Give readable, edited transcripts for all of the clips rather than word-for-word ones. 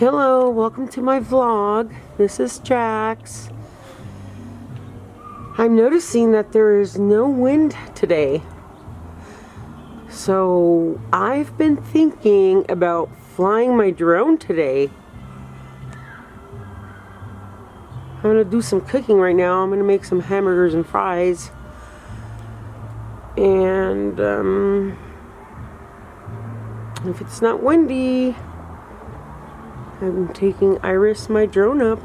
Hello, welcome to my vlog. This is Jax. I'm noticing that there is no wind today. So I've been thinking about flying my drone today. I'm gonna do some cooking right now. I'm gonna make some hamburgers and fries. And if it's not windy, I'm taking Iris, my drone, up.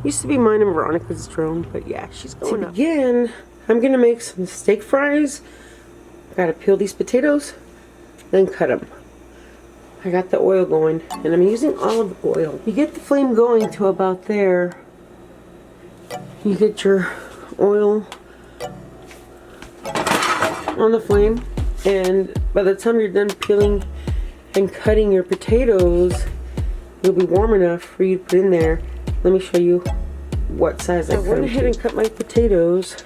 Used to be mine and Veronica's drone, but yeah, she's going up. To begin, I'm gonna make some steak fries. Gotta peel these potatoes, then cut them. I got the oil going, and I'm using olive oil. You get the flame going to about there. You get your oil on the flame, and by the time you're done peeling and cutting your potatoes, it'll be warm enough for you to put in there. Let me show you what size I went ahead and cut my potatoes.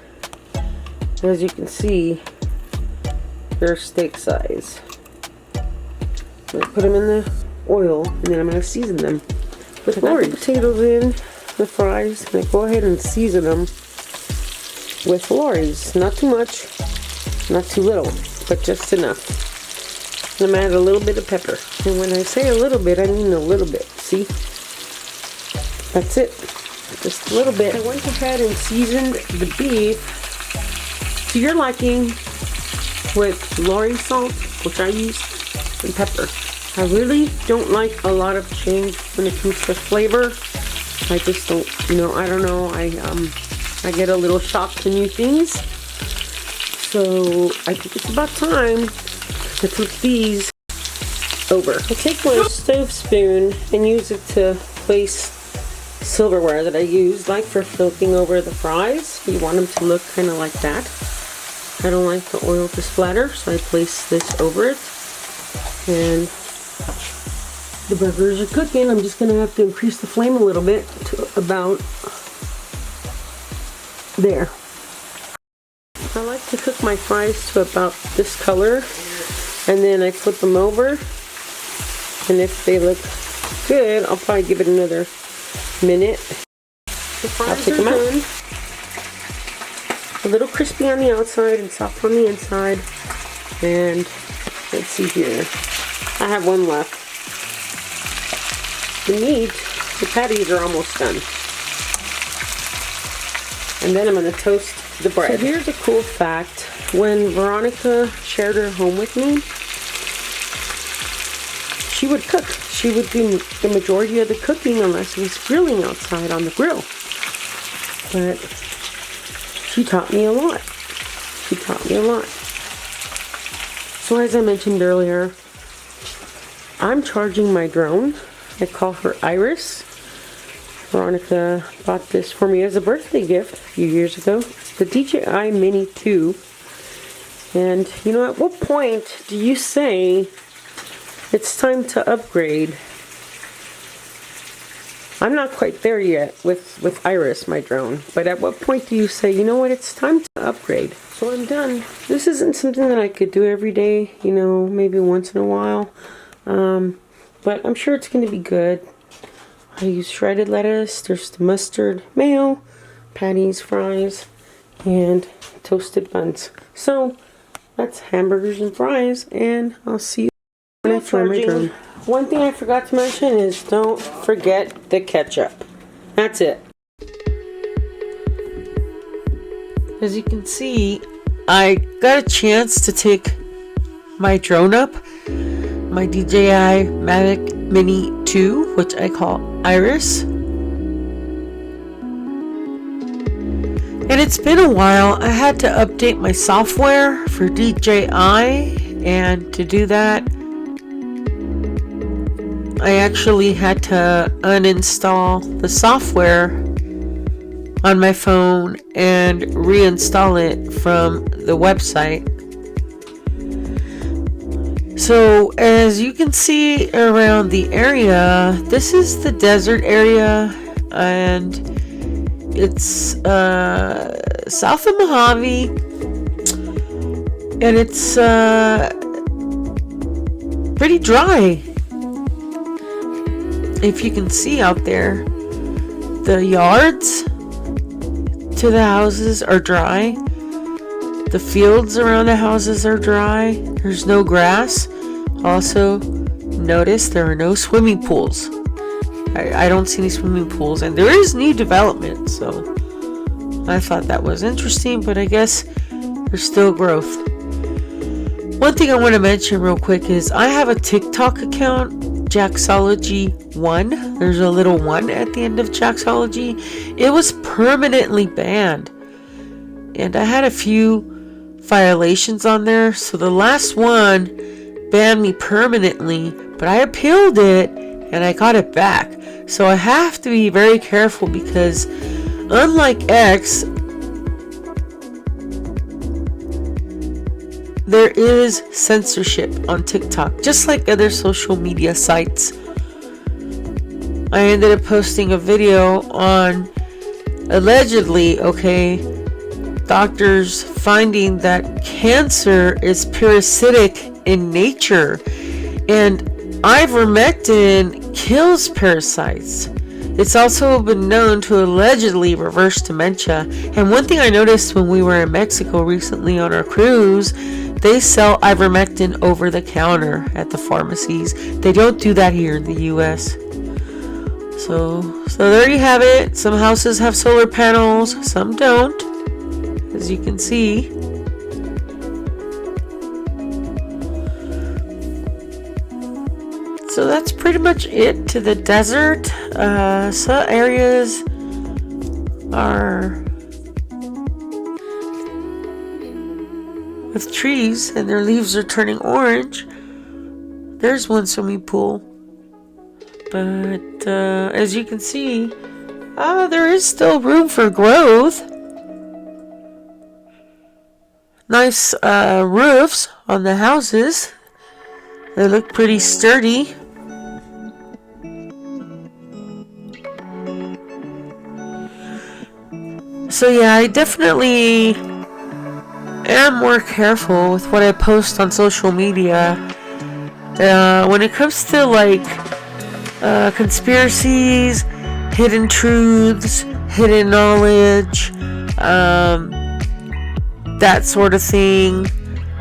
As you can see, they're steak size. I'm going to put them in the oil, and then I'm going to season them with Lori's. The potatoes in the fries, and I go ahead and season them with Lori's. Not too much, not too little, but just enough. I'm going to add a little bit of pepper. And when I say a little bit, I mean a little bit. See? That's it. Just a little bit. I went ahead and seasoned the beef to your liking with Lori salt, which I use, and pepper. I really don't like a lot of change when it comes to flavor. I just don't, I don't know. I get a little shocked to new things. So I think it's about time to flip these over. I take my stove spoon and use it to place silverware that I use, like for flipping over the fries. You want them to look kind of like that. I don't like the oil to splatter, so I place this over it. And the burgers are cooking. I'm just going to have to increase the flame a little bit to about there. I like to cook my fries to about this color, and then I flip them over, and if they look good, I'll probably give it another minute. The fries are done. A little crispy on the outside and soft on the inside. And let's see here. I have one left. The patties are almost done. And then I'm going to toast the bread. So here's a cool fact. When Veronica shared her home with me, she would cook. She would do the majority of the cooking unless it was grilling outside on the grill. But she taught me a lot. She taught me a lot. So as I mentioned earlier, I'm charging my drone. I call her Iris. Veronica bought this for me as a birthday gift a few years ago. It's the DJI Mini 2. And at what point do you say it's time to upgrade? I'm not quite there yet with Iris, my drone. But at what point do you say, you know what, it's time to upgrade? So I'm done. This isn't something that I could do every day, maybe once in a while. But I'm sure it's going to be good. I use shredded lettuce, there's the mustard, mayo, patties, fries, and toasted buns. So that's hamburgers and fries, and I'll see you when I fry my drone. One thing I forgot to mention is don't forget the ketchup. That's it. As you can see, I got a chance to take my drone up, my DJI Mavic Mini 2, which I call Iris. And it's been a while. I had to update my software for DJI, and to do that, I actually had to uninstall the software on my phone and reinstall it from the website. So as you can see around the area, this is the desert area, and it's south of Mojave, and it's pretty dry. if you can see out there, the yards to the houses are dry. The fields around the houses are dry. There's no grass. Also, notice there are no swimming pools. I don't see any swimming pools, and there is new development, so I thought that was interesting, but I guess there's still growth. One thing I want to mention real quick is I have a TikTok account, Jaxology 1. There's a little 1 at the end of Jaxology. It was permanently banned, and I had a few violations on there. So the last one banned me permanently, but I appealed it and I got it back. So I have to be very careful because unlike X, there is censorship on TikTok, just like other social media sites. I ended up posting a video on allegedly, doctors finding that cancer is parasitic in nature, and ivermectin kills parasites. It's also been known to allegedly reverse dementia. And one thing I noticed when we were in Mexico recently on our cruise, they sell ivermectin over the counter at the pharmacies. They don't do that here in the US. So there you have it. Some houses have solar panels, some don't, as you can see. So that's pretty much it to the desert. Some areas are with trees and their leaves are turning orange. There's one swimming pool. But as you can see, there is still room for growth. Nice roofs on the houses. They look pretty sturdy. So yeah, I definitely am more careful with what I post on social media. When it comes to like conspiracies, hidden truths, hidden knowledge, that sort of thing,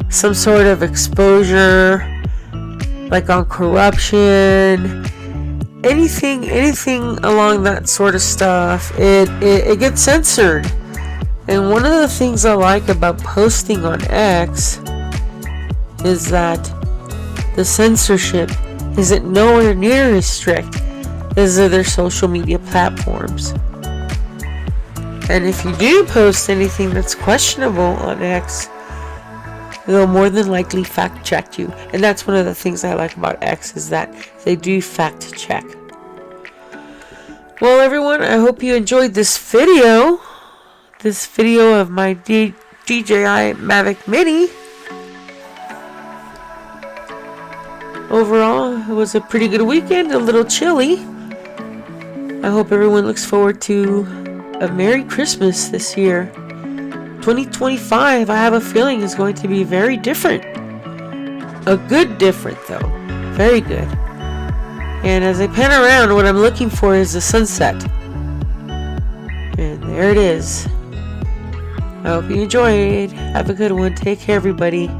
some sort of exposure, like on corruption, anything along that sort of stuff, it gets censored. And one of the things I like about posting on X is that the censorship isn't nowhere near as strict as other social media platforms. And if you do post anything that's questionable on X, they'll more than likely fact check you. And that's one of the things I like about X, is that they do fact check. Well, everyone, I hope you enjoyed this video of my DJI Mavic Mini. Overall, it was a pretty good weekend, a little chilly. I hope everyone looks forward to a Merry Christmas this year. 2025, I have a feeling, is going to be very different. A good different, though. Very good. And as I pan around, what I'm looking for is the sunset. And there it is. I hope you enjoyed. Have a good one. Take care, everybody.